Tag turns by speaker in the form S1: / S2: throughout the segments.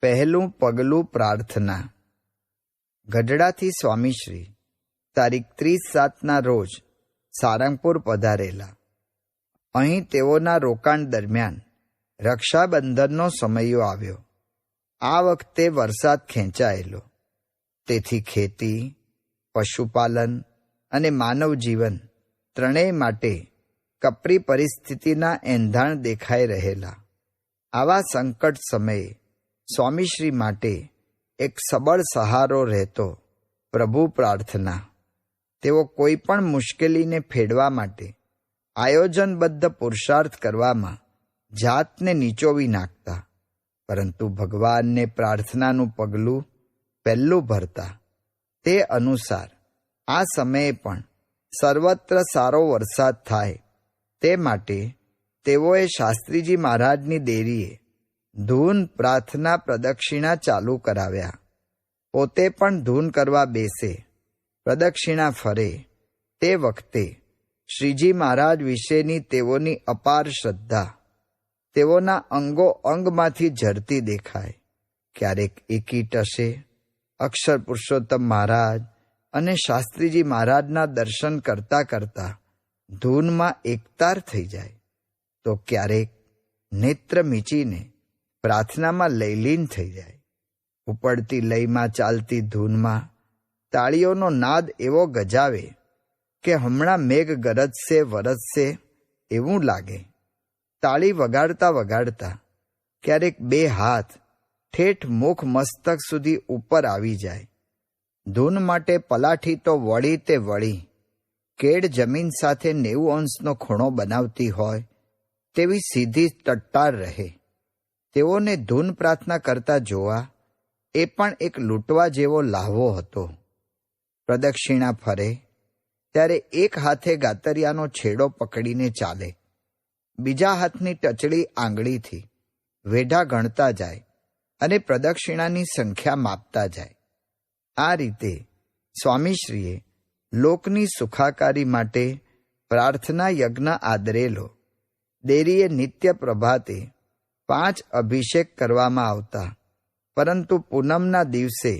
S1: પહેલું પગલું પ્રાર્થના. ગઢડાથી સ્વામીશ્રી તારીખ 30/7ના રોજ સારંગપુર પધારેલા. અહીં તેઓના રોકાણ દરમિયાન રક્ષાબંધનનો સમયો આવ્યો. આ વખતે વરસાદ ખેંચાયેલો, તેથી ખેતી, પશુપાલન અને માનવ જીવન ત્રણેય માટે કપરી પરિસ્થિતિના એંધાણ દેખાઈ રહેલા. આવા સંકટ સમયે સ્વામીશ્રી માટે એક સબળ સહારો રહેતો પ્રભુ પ્રાર્થના. તેઓ કોઈ પણ મુશ્કેલીને ફેડવા માટે આયોજનબદ્ધ પુરુષાર્થ કરવામાં જાતને નીચોવી નાખતા, પરંતુ ભગવાનને પ્રાર્થનાનું પગલું પહેલું ભરતા. તે અનુસાર આ સમયે પણ સર્વત્ર સારો વરસાદ થાય તે માટે તેઓએ શાસ્ત્રીજી મહારાજની દેરીએ ધૂન પ્રાર્થના પ્રદક્ષિણા ચાલુ કરાવ્યા. પોતે પણ ધૂન કરવા બેસે, પ્રદક્ષિણા ફરે તે વખતે શ્રીજી મહારાજ વિશેની તેઓની અપાર શ્રદ્ધા તેઓના અંગો અંગમાંથી ઝરતી દેખાય. ક્યારેક એકી ટશે અક્ષર પુરુષોત્તમ મહારાજ અને શાસ્ત્રીજી મહારાજના દર્શન કરતા કરતા ધૂનમાં એકતાર થઈ જાય, તો ક્યારેક નેત્ર મીચીને પ્રાર્થનામાં લયલીન થઈ જાય. ઉપડતી લયમાં ચાલતી ધૂનમાં તાળીઓનો નાદ એવો ગજાવે કે હમણાં મેઘ ગરજશે વરસશે એવું લાગે. તાળી વગાડતા વગાડતા ક્યારેક બે હાથ ઠેઠ મુખ મસ્તક સુધી ઉપર આવી જાય. ધૂન માટે પલાઠી તો વળી તે વળી કેડ જમીન સાથે 90 અંશનો ખૂણો બનાવતી હોય તેવી સીધી ટટ્ટાર રહે. તેઓને ધૂન પ્રાર્થના કરતા જોવા એ પણ એક લૂંટવા જેવો લાહવો હતો. પ્રદક્ષિણા ફરે ત્યારે એક હાથે ગાતરિયાનો છેડો પકડીને ચાલે, બીજા હાથની ટચડી આંગળીથી વેઢા ગણતા જાય અને પ્રદક્ષિણાની સંખ્યા માપતા જાય. આ રીતે સ્વામીશ્રીએ લોકની સુખાકારી માટે પ્રાર્થના યજ્ઞ આદરેલો. દેરીએ નિત્ય પ્રભાતે 5 અભિષેક કરવામાં આવતા, પરંતુ પૂનમના દિવસે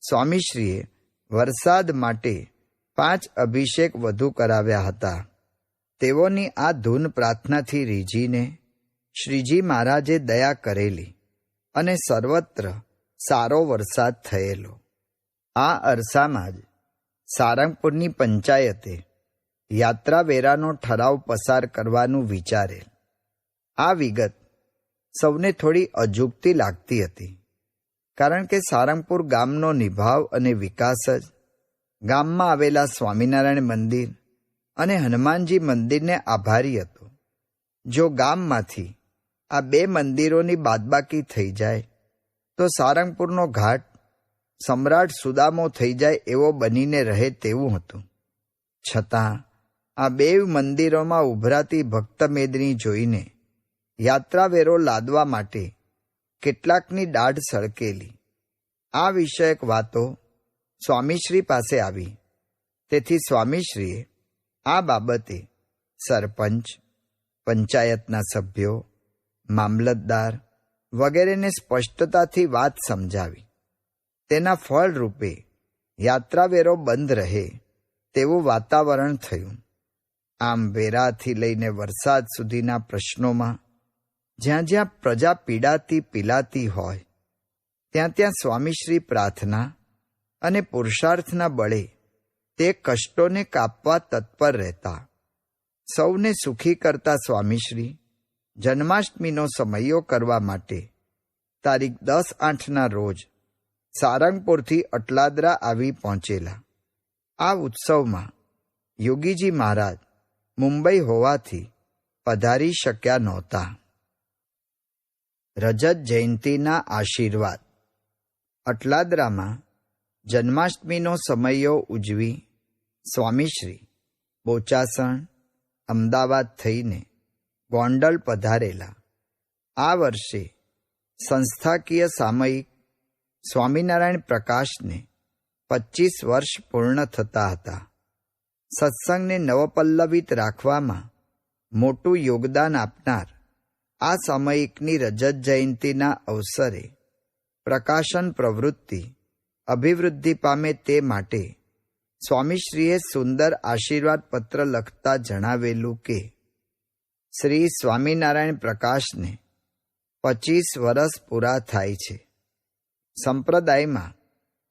S1: સ્વામીશ્રીએ વરસાદ માટે 5 અભિષેક વધુ કરાવ્યા હતા. તેઓની આ ધૂન પ્રાર્થનાથી રીઝીને શ્રીજી મહારાજે દયા કરેલી અને સર્વત્ર સારો વરસાદ થયેલો. આ અરસામાં જ સારંગપુરની પંચાયતે યાત્રાવેરાનો ઠરાવ પસાર કરવાનું વિચારેલ. આ વિગત સૌને થોડી અજુગતી લાગતી હતી, કારણ કે સારંગપુર ગામનો નિભાવ અને વિકાસ જ ગામમાં આવેલા સ્વામિનારાયણ મંદિર અને હનુમાનજી મંદિરને આભારી હતો. જો ગામમાંથી આ 2 મંદિરોની બાદબાકી થઈ જાય તો સારંગપુરનો ઘાટ સમ્રાટ સુદામો થઈ જાય એવો બનીને રહે તેવું હતું. છતાં આ 2 મંદિરોમાં ઉભરાતી ભક્તમેદની જોઈને યાત્રાવેરો લાદવા માટે કેટલાકની દાઢ સળકેલી. આ વિષયક વાતો સ્વામીશ્રી પાસે આવી. તેથી સ્વામીશ્રીએ આ બાબતે સરપંચ, પંચાયતના સભ્યો, મામલતદાર વગેરેને સ્પષ્ટતાથી વાત સમજાવી. તેના ફળરૂપે યાત્રાવેરો બંધ રહે તેવું વાતાવરણ થયું. આમ વેરાથી લઈને વરસાદ સુધીના પ્રશ્નોમાં જ્યાં જ્યાં પ્રજા પીડાતી પીલાતી હોય ત્યાં ત્યાં સ્વામીશ્રી પ્રાર્થના અને પુરુષાર્થના બળે તે કષ્ટોને કાપવા તત્પર રહેતા. સૌને સુખી કરતા સ્વામીશ્રી જન્માષ્ટમીનો સમયો કરવા માટે તારીખ 10/8ના રોજ સારંગપુરથી અટલાદરા આવી પહોંચેલા. આ ઉત્સવમાં યોગીજી મહારાજ મુંબઈ હોવાથી પધારી શક્યા નહોતા. રજત જયંતીના આશીર્વાદ. અટલાદરામાં જન્માષ્ટમીનો સમયો ઉજવી સ્વામીશ્રી બોચાસણ, અમદાવાદ થઈને ગોંડલ પધારેલા. આ વર્ષે સંસ્થાકીય સામયિક સ્વામિનારાયણ પ્રકાશને 25 વર્ષ પૂર્ણ થતા હતા. સત્સંગને નવપલ્લવિત રાખવામાં મોટું યોગદાન આપનાર આ સામયિકની રજત જયંતીના અવસરે પ્રકાશન પ્રવૃત્તિ અભિવૃદ્ધિ પામે તે માટે સ્વામીશ્રીએ સુંદર આશીર્વાદ પત્ર લખતા જણાવેલું કે શ્રી સ્વામિનારાયણ પ્રકાશને 25 વર્ષ પૂરા થાય છે. સંપ્રદાયમાં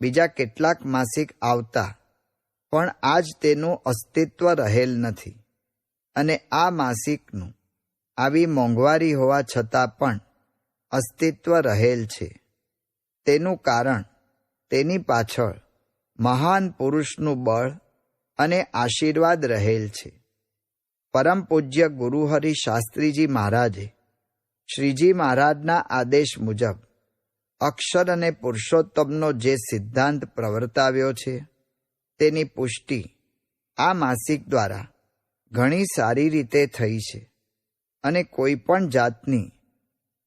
S1: બીજા કેટલાક માસિક આવતા પણ આજ તેનું અસ્તિત્વ રહેલ નથી અને આ માસિકનું આવી મોંઘવારી હોવા છતાં પણ અસ્તિત્વ રહેલ છે. તેનું કારણ તેની પાછળ મહાન પુરુષનું બળ અને આશીર્વાદ રહેલ છે. પરમ પૂજ્ય ગુરુહરિ શાસ્ત્રીજી મહારાજે શ્રીજી મહારાજના આદેશ મુજબ અક્ષર અને પુરુષોત્તમનો જે સિદ્ધાંત પ્રવર્તાવ્યો છે તેની પુષ્ટિ આ માસિક દ્વારા ઘણી સારી રીતે થઈ છે અને કોઈ પણ જાતની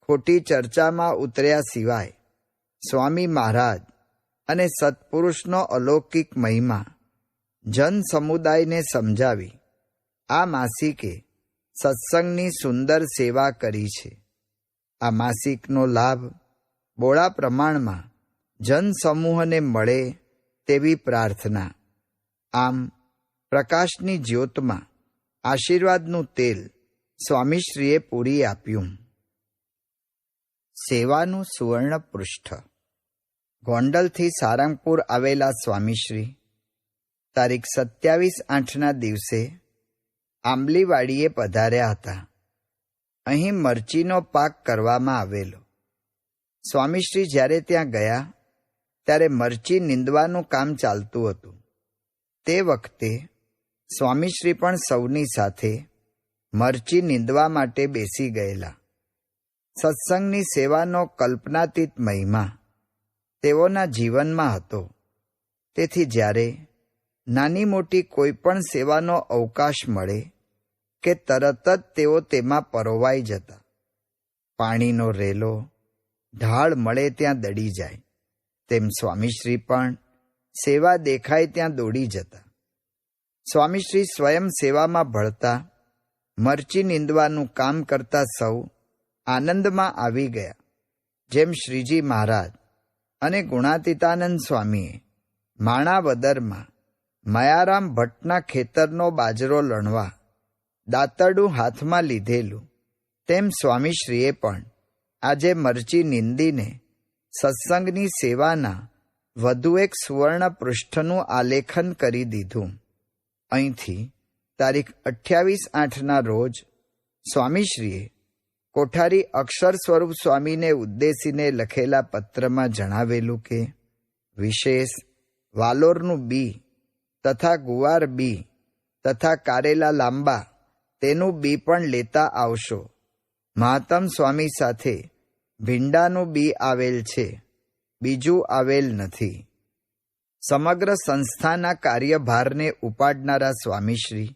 S1: ખોટી ચર્ચામાં ઉતર્યા સિવાય સ્વામી મહારાજ અને સત્પુરુષનો અલૌકિક મહિમા જન સમુદાયને સમજાવી આ માસિકે સત્સંગની સુંદર સેવા કરી છે. આ માસિકનો લાભ બોળા પ્રમાણમાં જન સમૂહને મળે તેવી પ્રાર્થના. આમ પ્રકાશની જ્યોતમાં આશીર્વાદનું તેલ સ્વામીશ્રીએ પૂરી આપ્યું. સેવાનું સુવર્ણ પૃષ્ઠ. ગોંડલથી સારંગપુર આવેલા સ્વામીશ્રી તારીખ 27/8ના દિવસે આંબલીવાડીએ પધાર્યા હતા. અહીં મરચીનો પાક કરવામાં આવેલો. સ્વામીશ્રી જ્યારે ત્યાં ગયા ત્યારે મરચી નીંદવાનું કામ ચાલતું હતું. તે વખતે સ્વામીશ્રી પણ સૌની સાથે મરચી નીંદવા માટે બેસી ગયેલા. સત્સંગની સેવાનો કલ્પનાતીત મહિમા તેઓના જીવનમાં હતો. તેથી જ્યારે નાની મોટી કોઈ પણ સેવાનો અવકાશ મળે કે તરત જ તેઓ તેમાં પરોવાઈ જતા. પાણીનો રેલો ઢાળ મળે ત્યાં દડી જાય તેમ સ્વામીશ્રી પણ સેવા દેખાય ત્યાં દોડી જતા. સ્વામીશ્રી સ્વયં સેવામાં ભળતા મરચી નીંદવાનું કામ કરતા સૌ આનંદમાં આવી ગયા. જેમ શ્રીજી મહારાજ અને ગુણાતીતાનંદ સ્વામીએ માણાવદરમાં મયારામ ભટ્ટના ખેતરનો બાજરો લણવા દાંતરડું હાથમાં લીધેલું, તેમ સ્વામીશ્રીએ પણ આજે મરચી નીંદીને સત્સંગની સેવાના વધુ એક સુવર્ણ પૃષ્ઠનું આલેખન કરી દીધું. અહીંથી તારીખ 28/8ના રોજ સ્વામીશ્રીએ કોઠારી અક્ષર સ્વરૂપ સ્વામીને ઉદ્દેશીને લખેલા પત્રમાં જણાવેલું કે વિશેષ વાલોરનું બી તથા ગુવાર બી તથા કારેલા લાંબા તેનું બી પણ લેતા આવશો. મહાત્મ સ્વામી સાથે ભીંડાનું બી આવેલ છે, બીજું આવેલ નથી. સમગ્ર સંસ્થાના કાર્યભારને ઉપાડનારા સ્વામીશ્રી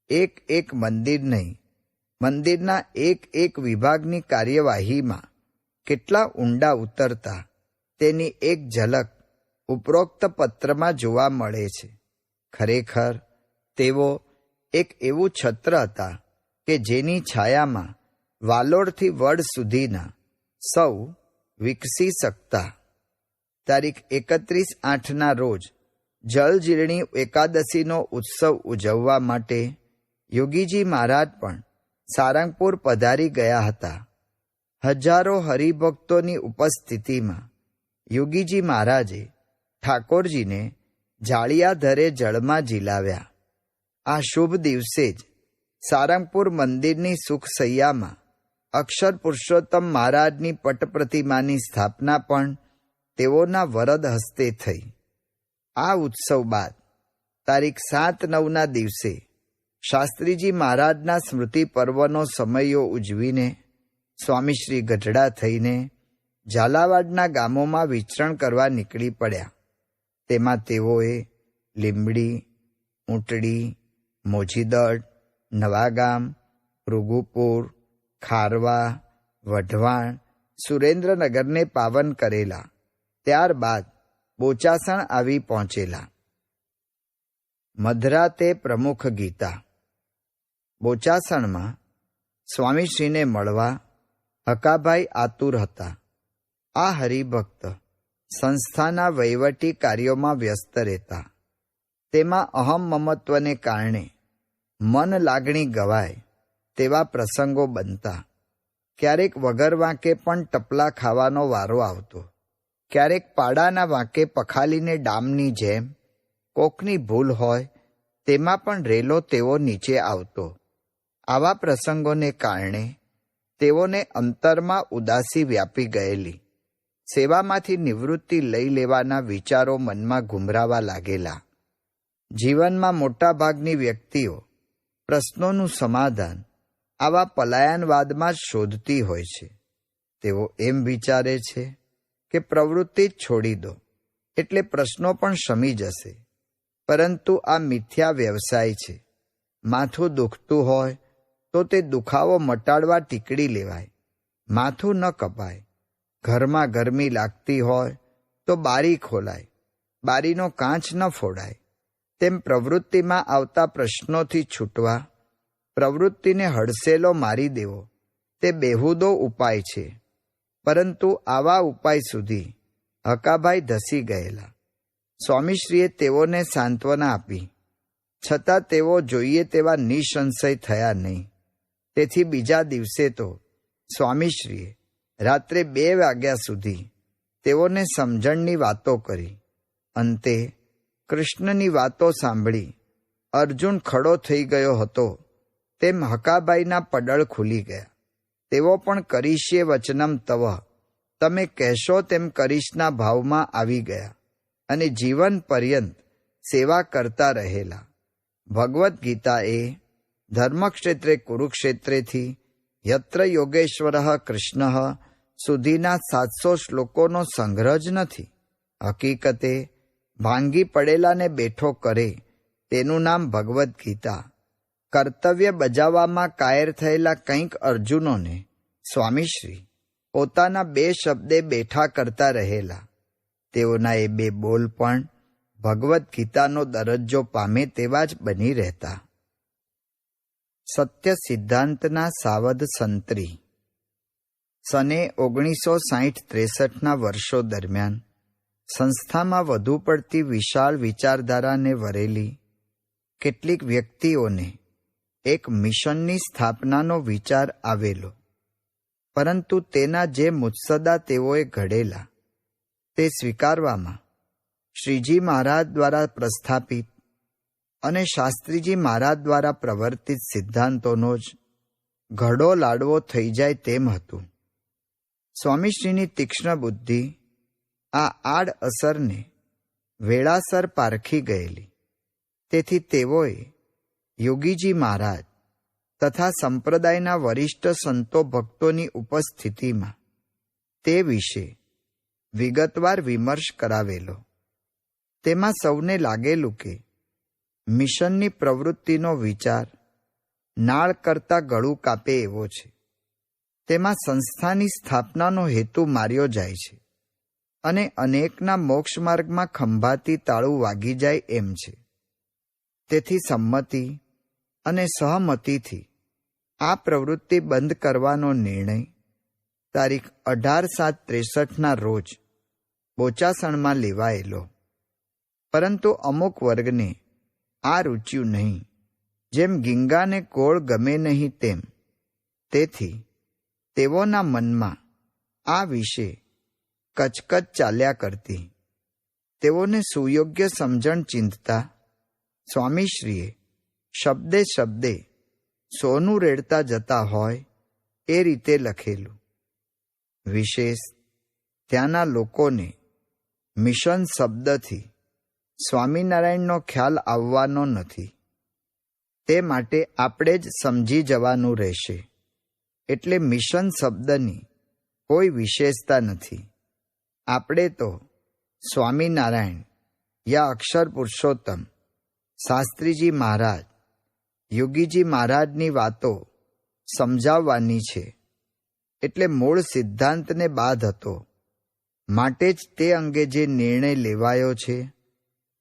S1: એક એક મંદિર નહીં, મંદિરના એક એક વિભાગની કાર્યવાહીમાં કેટલા ઊંડા ઉતરતા તેની એક ઝલક ઉપરોક્ત પત્રમાં જોવા મળે છે. ખરેખર તેઓ એક એવું છત્ર હતા કે જેની છાયામાં વાલોડથી વડ સુધીના સૌ વિકસી શકતા. તારીખ 31/8ના રોજ જળજીલણી એકાદશીનો ઉત્સવ ઉજવવા માટે યોગીજી મહારાજ પણ સારંગપુર પધારી ગયા હતા. હજારો હરિભક્તોની ઉપસ્થિતિમાં યોગીજી મહારાજે ઠાકોરજીને જાળિયાધરે જળમાં ઝીલાવ્યા. આ શુભ દિવસે જ સારંગપુર મંદિરની સુખસૈયામાં અક્ષર પુરુષોત્તમ મહારાજની પટપ્રતિમાની સ્થાપના પણ તેઓના વરદ હસ્તે થઈ. આ ઉત્સવ બાદ તારીખ 7/9ના દિવસે શાસ્ત્રીજી મહારાજના સ્મૃતિ પર્વનો સમયો ઉજવીને સ્વામીશ્રી ગઢડા થઈને ઝાલાવાડના ગામોમાં વિચરણ કરવા નીકળી પડ્યા. તેમાં તેઓએ લીંબડી, ઊંટડી, મોજીદડ, નવાગામ, ભૃગુપુર, ખારવા, વઢવાણ, સુરેન્દ્રનગરને પાવન કરેલા. ત્યારબાદ બોચાસણ આવી પહોંચેલા. મધરા તે પ્રમુખ ગીતા. બોચાસણમાં સ્વામીશ્રીને મળવા હકાભાઈ આતુર હતા. આ હરિભક્ત સંસ્થાના વહીવટી કાર્યોમાં વ્યસ્ત રહેતા. તેમાં અહમ મમત્વને કારણે મન લાગણી ગવાય તેવા પ્રસંગો બનતા. ક્યારેક વગર વાંકે પણ ટપલા ખાવાનો વારો આવતો. ક્યારેક પાડાના વાંકે પખાલીને ડામની જેમ કોકની ભૂલ હોય તેમાં પણ રેલો તેઓ નીચે આવતો. આવા પ્રસંગોને કારણે તેઓને અંતરમાં ઉદાસી વ્યાપી ગયેલી. સેવામાંથી નિવૃત્તિ લઈ લેવાના વિચારો મનમાં ઘુમરાવા લાગેલા. જીવનમાં મોટાભાગની વ્યક્તિઓ પ્રશ્નોનું સમાધાન આવા પલાયનવાદમાં જ શોધતી હોય છે. તેઓ એમ વિચારે છે કે પ્રવૃત્તિ જ છોડી દો એટલે પ્રશ્નો પણ શમી જશે. પરંતુ આ મિથ્યા વ્યવસાય છે. માથું દુખતું હોય તો તે દુખાવો મટાડવા ટીકડી લેવાય, માથું ન કપાય. ઘરમાં ગરમી લાગતી હોય તો બારી ખોલાય, બારીનો કાચ ન ફોડાય. તેમ પ્રવૃત્તિમાં આવતા પ્રશ્નોથી છૂટવા, પ્રવૃત્તિને હડસેલો મારી દેવો તે બેહુદો ઉપાય છે. પરંતુ આવા ઉપાય સુધી હકાભાઈ ધસી ગયેલા. સ્વામીશ્રીએ તેઓને સાંત્વના આપી, છતાં તેઓ જોઈએ તેવા નિસંશય થયા નહીં. તેથી બીજા દિવસે તો સ્વામીશ્રીએ રાત્રે 2 વાગ્યા સુધી તેઓને સમજણની વાતો કરી. અંતે કૃષ્ણની વાતો સાંભળી અર્જુન ખડો થઈ ગયો હતો તેમ હકાભાઈના પડળ ખુલી ગયા. તેઓ પણ કરીશ્યે વચનમ તવ, તમે કહેશો તેમ કરીશના ભાવમાં આવી ગયા અને જીવન પર્યંત સેવા કરતા રહેલા. ભગવદ્ ગીતા એ ધર્મક્ષેત્રે કુરુક્ષેત્રેથી યત્ર યોગેશ્વરઃ કૃષ્ણઃ સુધીના 700 શ્લોકોનો સંગ્રહ જ નથી. હકીકતે ભાંગી પડેલાને બેઠો કરે તેનું નામ ભગવદ્ ગીતા. કર્તવ્ય બજાવવામાં કાયર થયેલા કંઈક અર્જુનોને સ્વામીશ્રી પોતાના 2 શબ્દે બેઠા કરતા રહેલા. તેઓના એ 2 બોલ પણ ભગવદ્ ગીતાનો દરજ્જો પામે તેવા જ બની રહેતા. સત્ય સિદ્ધાંતના સાવધ સંત્રી. સને 1960-63ના વર્ષો દરમિયાન સંસ્થામાં વધુ પડતી વિશાળ વિચારધારાને વરેલી કેટલીક વ્યક્તિઓને એક મિશનની સ્થાપનાનો વિચાર આવેલો. પરંતુ તેના જે મુત્સદ્દા તેઓએ ઘડેલા તે સ્વીકારવામાં શ્રીજી મહારાજ દ્વારા પ્રસ્થાપિત અને શાસ્ત્રીજી મહારાજ દ્વારા પ્રવર્તિત સિદ્ધાંતોનો જ ઘડો લાડવો થઈ જાય તેમ હતું. સ્વામીશ્રીની તીક્ષ્ણ બુદ્ધિ આ આડ અસરને વેળાસર પારખી ગયેલી. તેથી તેઓએ યોગીજી મહારાજ તથા સંપ્રદાયના વરિષ્ઠ સંતો ભક્તોની ઉપસ્થિતિમાં તે વિશે વિગતવાર વિમર્શ કરાવેલો. તેમાં સૌને લાગેલું કે મિશનની પ્રવૃત્તિનો વિચાર નાળ કરતાં ગળું કાપે એવો છે. તેમાં સંસ્થાની સ્થાપનાનો હેતુ માર્યો જાય છે. અને અનેકના મોક્ષ માર્ગમાં ખંભાતી તાળું વાગી જાય એમ છે. તેથી સંમતિ અને સહમતિથી આ પ્રવૃત્તિ બંધ કરવાનો નિર્ણય તારીખ 18/7/63 રોજ બોચાસણમાં લેવાયેલો. પરંતુ અમુક વર્ગને આ રૂચ્યું નહીં, જેમ ગીંગાને કોળ ગમે નહીં તેમ. તેથી તેઓના મનમાં આ વિશે કચકચ ચાલ્યા કરતી. તેઓને સુયોગ્ય સમજણ ચિંતતા સ્વામીશ્રીએ શબ્દે શબ્દે સોનું રેડતા જતા હોય એ રીતે લખેલું. વિશેષ ત્યાંના લોકોને મિશન શબ્દથી સ્વામિનારાયણનો ખ્યાલ આવવાનો નથી. તે માટે આપણે જ સમજી જવાનું રહેશે. એટલે મિશન શબ્દની કોઈ વિશેષતા નથી. આપણે તો સ્વામિનારાયણ યા અક્ષર પુરુષોત્તમ શાસ્ત્રીજી મહારાજ, યોગીજી મહારાજની વાતો સમજાવવાની છે. એટલે મૂળ સિદ્ધાંતને બાદ હતો. માટે જ તે અંગે જે નિર્ણય લેવાયો છે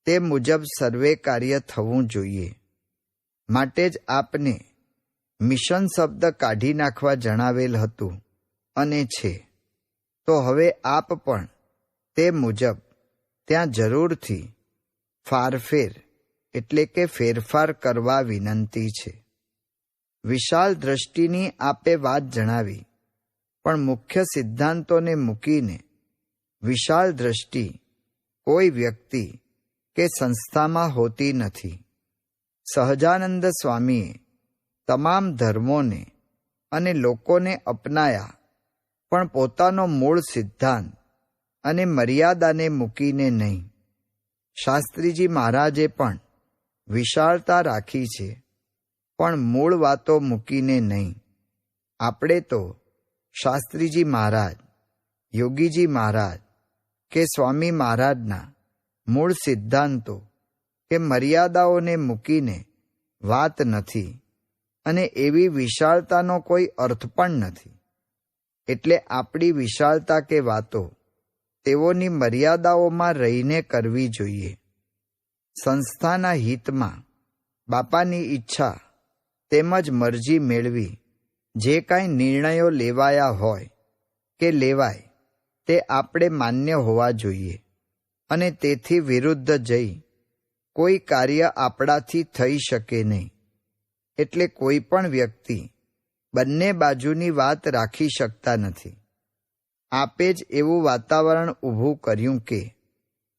S1: તે મુજબ સર્વે કાર્ય થવું જોઈએ. માટે જ આપને મિશન શબ્દ કાઢી નાખવા જણાવેલ હતું અને છે. તો હવે આપ પણ તે મુજબ ત્યાં જરૂરથી ફારફેર એટલે કે ફેરફાર કરવા વિનંતી છે. વિશાળ દ્રષ્ટિની આપે વાત જણાવી, પણ મુખ્ય સિદ્ધાંતોને મૂકીને વિશાળ દ્રષ્ટિ કોઈ વ્યક્તિ કે સંસ્થામાં હોતી નથી. સહજાનંદ સ્વામીએ તમામ ધર્મોને અને લોકોને અપનાયા, પણ પોતાનો મૂળ સિદ્ધાંત અને મર્યાદાને મૂકીને નહીં. શાસ્ત્રીજી મહારાજે પણ વિશાળતા રાખી છે, પણ મૂળ વાતો મૂકીને નહીં. આપણે તો શાસ્ત્રીજી મહારાજ, યોગીજી મહારાજ કે સ્વામી મહારાજના મૂળ સિદ્ધાંતો કે મર્યાદાઓને મૂકીને વાત નથી, અને એવી વિશાળતાનો કોઈ અર્થ પણ નથી. એટલે આપણી વિશાળતા કે વાતો તેઓની મર્યાદાઓમાં રહીને કરવી જોઈએ. સંસ્થાના હિતમાં બાપાની ઈચ્છા તેમજ મરજી મેળવી જે કાંઈ નિર્ણયો લેવાયા હોય કે લેવાય તે આપણે માન્ય હોવા જોઈએ, અને તેથી વિરુદ્ધ જઈ કોઈ કાર્ય આપણાથી થઈ શકે નહીં. એટલે કોઈ પણ વ્યક્તિ બંને બાજુની વાત રાખી શકતા નથી. આપે જ એવું વાતાવરણ ઊભું કર્યું કે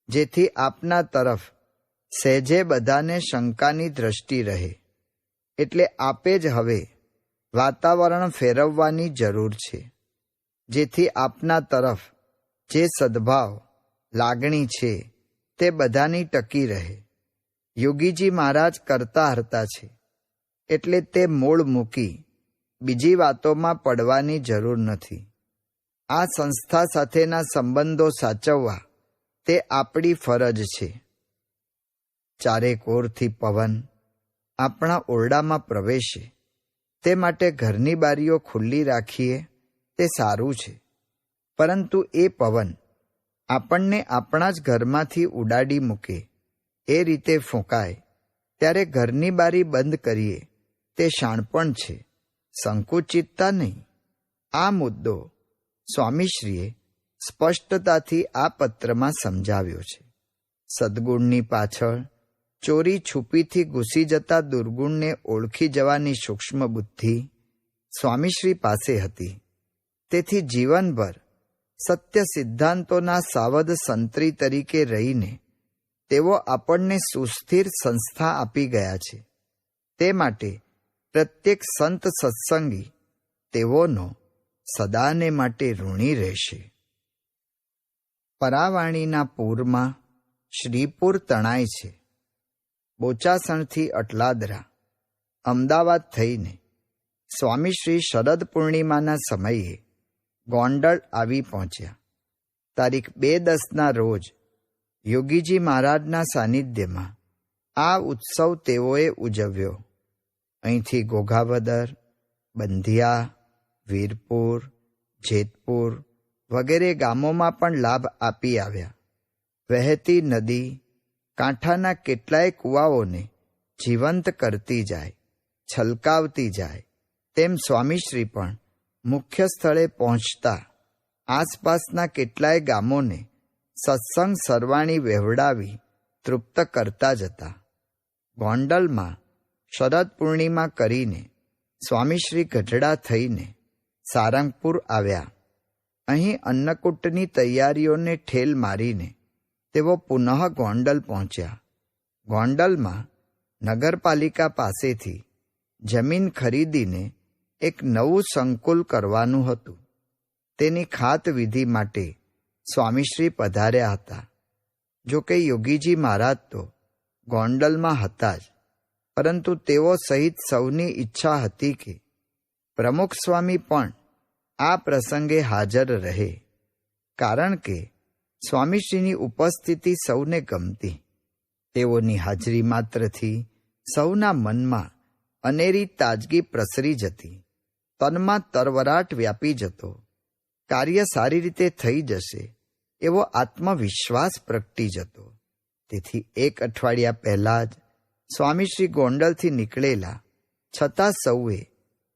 S1: જેથી આપના તરફ સહેજે બધાને શંકાની દ્રષ્ટિ રહે. એટલે આપે જ હવે વાતાવરણ ફેરવવાની જરૂર છે, જેથી આપના તરફ જે સદ્ભાવ લાગણી છે તે બધાની ટકી રહે. યોગીજી મહારાજ કરતા હરતા છે, એટલે તે મૂળ મૂકી બીજી વાતોમાં પડવાની જરૂર નથી. આ સંસ્થા સાથેના સંબંધો સાચવવા તે આપણી ફરજ છે. ચારે કોરથી પવન આપણા ઓરડામાં પ્રવેશે તે માટે ઘરની બારીઓ ખુલ્લી રાખીએ તે સારું છે. પરંતુ એ પવન આપણને આપણા જ ઘરમાંથી ઉડાડી મૂકે એ રીતે ફૂંકાય ત્યારે ઘરની બારી બંધ કરીએ તે શાણપણ છે, સંકુચિતતા નહીં. આ મુદ્દો સ્વામીશ્રીએ સ્પષ્ટતાથી આ પત્રમાં સમજાવ્યો છે. સદ્ગુણની પાછળ ચોરી છુપીથી ઘૂસી જતા દુર્ગુણને ઓળખી જવાની સૂક્ષ્મ બુદ્ધિ સ્વામીશ્રી પાસે હતી. તેથી જીવનભર સત્ય સિદ્ધાંતોના સાવધ સંત્રી તરીકે રહીને તેઓ આપણને સુસ્થિર સંસ્થા આપી ગયા છે. તે માટે પ્રત્યેક સંત સત્સંગી તેઓનો સદાને માટે ઋણી રહેશે. પરાવાણીના પૂરમાં શ્રીપુર તણાય છે. બોચાસણથી અટલાદરા, અમદાવાદ થઈને સ્વામીશ્રી શરદ પૂર્ણિમાના સમયે ગોંડલ આવી પહોંચ્યા. તારીખ 2/10 રોજ યોગીજી મહારાજના સાનિધ્યમાં આ ઉત્સવ તેઓએ ઉજવ્યો. અહીંથી ઘોઘાવદર, બંધિયા, વીરપુર, જેતપુર, વગેરે ગામોમાં પણ લાભ આપી આવ્યા. વહેતી નદી કાંઠાના કેટલાય કૂવાઓને જીવંત કરતી જાય, છલકાવતી જાય, તેમ સ્વામીશ્રી પણ મુખ્ય સ્થળે પહોંચતા આસપાસના કેટલાય ગામોને સત્સંગ સરવાણી વહેવડાવી તૃપ્ત કરતા જતા. ગોંડલમાં શરદ પૂર્ણિમા કરીને સ્વામીશ્રી ગઢડા થઈને સારંગપુર આવ્યા. અહીં અન્નકૂટની તૈયારીઓને ઠેલ મારીને તેઓ પુનઃ ગોંડલ પહોંચ્યા. ગોંડલમાં નગરપાલિકા પાસેથી જમીન ખરીદીને એક નવું સંકુલ કરવાનું હતું. તેની ખાતવિધિ માટે સ્વામીશ્રી પધાર્યા હતા. જો કે યોગીજી મહારાજ તો ગોંડલમાં હતા જ, પરંતુ તેઓ સહિત સૌની ઈચ્છા હતી કે પ્રમુખ સ્વામી પણ આ પ્રસંગે હાજર રહે, કારણ કે સ્વામીશ્રીની ઉપસ્થિતિ સૌને ગમતી. તેઓની હાજરી માત્રથી સૌના મનમાં અનેરી તાજગી પ્રસરી જતી, તનમાં તરવરાટ વ્યાપી જતો, કાર્ય સારી રીતે થઈ જશે એવો આત્મવિશ્વાસ પ્રગટી જતો. તેથી એક અઠવાડિયા પહેલા જ સ્વામીશ્રી ગોંડલથી નીકળેલા, છતાં સૌએ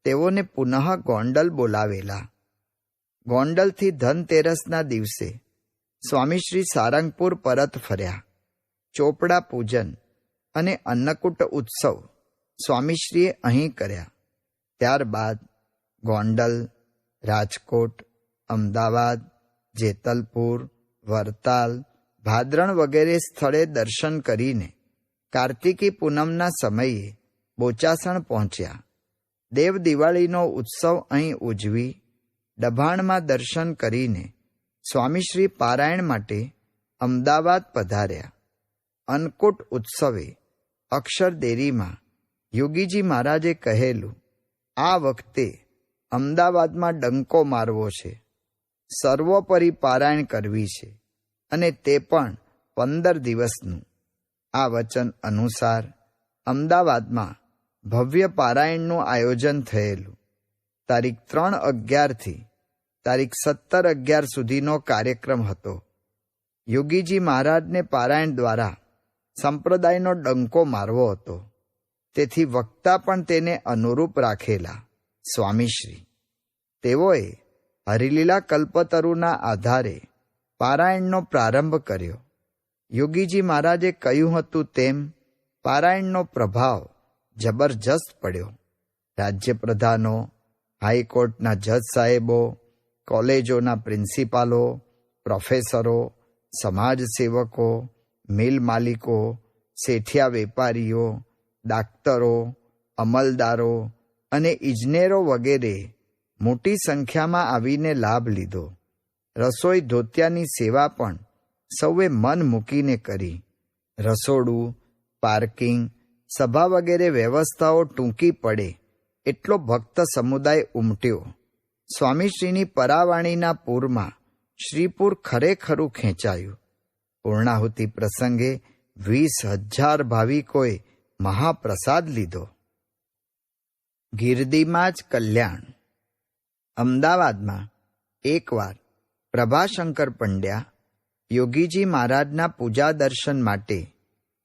S1: તેઓને પુનઃ ગોંડલ બોલાવેલા. ગોંડલથી ધનતેરસના દિવસે સ્વામીશ્રી સારંગપુર પરત ફર્યા. ચોપડા પૂજન અને અન્નકૂટ ઉત્સવ સ્વામીશ્રીએ અહીં કર્યા. ત્યારબાદ ગોંડલ, રાજકોટ, અમદાવાદ, જેતલપુર, વરતાલ, ભાદરણ વગેરે સ્થળે દર્શન કરીને કાર્તિકી પૂનમના સમયે બોચાસણ પહોંચ્યા. દેવ દિવાળીનો ઉત્સવ અહીં ઉજવી ડભાણમાં દર્શન કરીને સ્વામીશ્રી પારાયણ માટે અમદાવાદ પધાર્યા. અન્નકૂટ ઉત્સવે અક્ષરદેરીમાં યોગીજી મહારાજે કહેલું, આ વખતે અમદાવાદમાં ડંકો મારવો છે, સર્વોપરી પારાયણ કરવી છે, અને તે પણ 15 દિવસનું. આ વચન અનુસાર અમદાવાદમાં ભવ્ય પારાયણનું આયોજન થયેલું. તારીખ 3/11થી તારીખ 17/11 સુધીનો કાર્યક્રમ હતો. યોગીજી મહારાજને પારાયણ દ્વારા સંપ્રદાયનો ડંકો મારવો હતો, તેથી વક્તા પણ તેને અનુરૂપ રાખેલા સ્વામીશ્રી. તેઓએ હરિલીલા કલ્પતરુના આધારે પારાયણનો પ્રારંભ કર્યો. યોગીજી મહારાજે કહ્યું હતું તેમ પારાયણનો પ્રભાવ જબરજસ્ત પડ્યો. રાજ્યપ્રધાનો, હાઈકોર્ટના જજ સાહેબો, કોલેજોના પ્રિન્સિપાલો, પ્રોફેસરો, સમાજસેવકો, મિલ માલિકો, શેઠિયા વેપારીઓ, ડાક્ટરો, અમલદારો અને ઇજનેરો વગેરે મોટી સંખ્યામાં આવીને લાભ લીધો. રસોઈ ધોતિયાની સેવા પણ સૌએ મન મૂકીને કરી. રસોડું, પાર્કિંગ, સભા વગેરે વ્યવસ્થાઓ ટૂંકી પડે એટલો ભક્ત સમુદાય ઉમટ્યો. સ્વામીશ્રીની પરાવાણીના પૂરમાં શ્રીપુર ખરેખરું ખેંચાયું. પૂર્ણાહુતિ પ્રસંગે 20,000 ભાવિકોએ મહાપ્રસાદ લીધો. ગિરદીમાં જ કલ્યાણ. અમદાવાદમાં એકવાર પ્રભાશંકર પંડ્યા યોગીજી મહારાજના પૂજા દર્શન માટે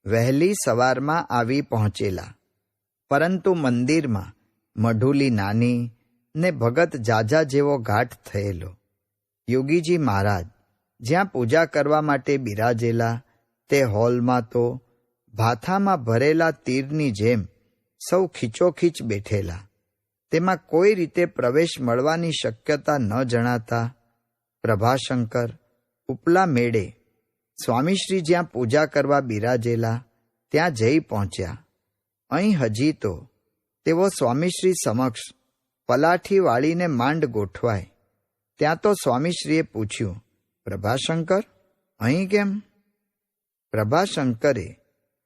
S1: વહેલી સવારમાં આવી પહોંચેલા, પરંતુ મંદિરમાં મઢુલી નાની ને ભગત જાજા જેવો ઘાટ થયેલો. યોગીજી મહારાજ જ્યાં પૂજા કરવા માટે બિરાજેલા તે હોલમાં તો ભાથામાં ભરેલા તીરની જેમ સૌ ખીચોખીચ બેઠેલા. તેમાં કોઈ રીતે પ્રવેશ મળવાની શક્યતા ન જણાતા પ્રભાશંકર ઉપલા મેળે સ્વામીશ્રી જ્યાં પૂજા કરવા બિરાજેલા ત્યાં જઈ પહોંચ્યા. અહીં હજી તો તેઓ સ્વામીશ્રી સમક્ષ પલાઠી વાળીને માંડ ગોઠવાય. ત્યાં તો સ્વામીશ્રીએ પૂછ્યું, પ્રભાશંકર, અહીં કેમ? પ્રભાશંકરે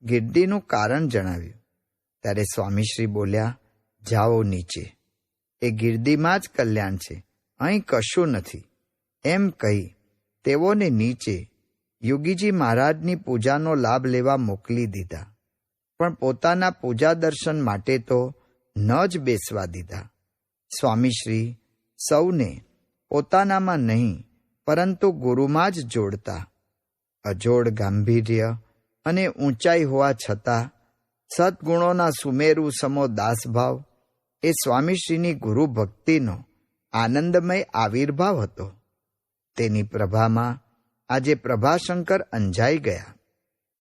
S1: ગિરદીનું કારણ જણાવ્યું. ત્યારે સ્વામીશ્રી બોલ્યા, જાઓ નીચે, એ ગિરદીમાં જ કલ્યાણ છે, અહીં કશું નથી. એમ કહી તેઓને નીચે યોગીજી મહારાજની પૂજાનો લાભ લેવા મોકલી દીધા, પણ પોતાના પૂજા દર્શન માટે તો ન જ બેસવા દીધા. સ્વામીશ્રી સૌને પોતાનામાં નહીં પરંતુ ગુરુમાં જ જોડતા. અજોડ ગાંભીર્ય અને ઊંચાઈ હોવા છતાં સદ્ગુણોના સુમેરુ સમો દાસભાવ એ સ્વામીશ્રીની ગુરુ ભક્તિનો આનંદમય આવિર્ભાવ હતો. તેની પ્રભામાં આજે પ્રભાશંકર અંજાઈ ગયા.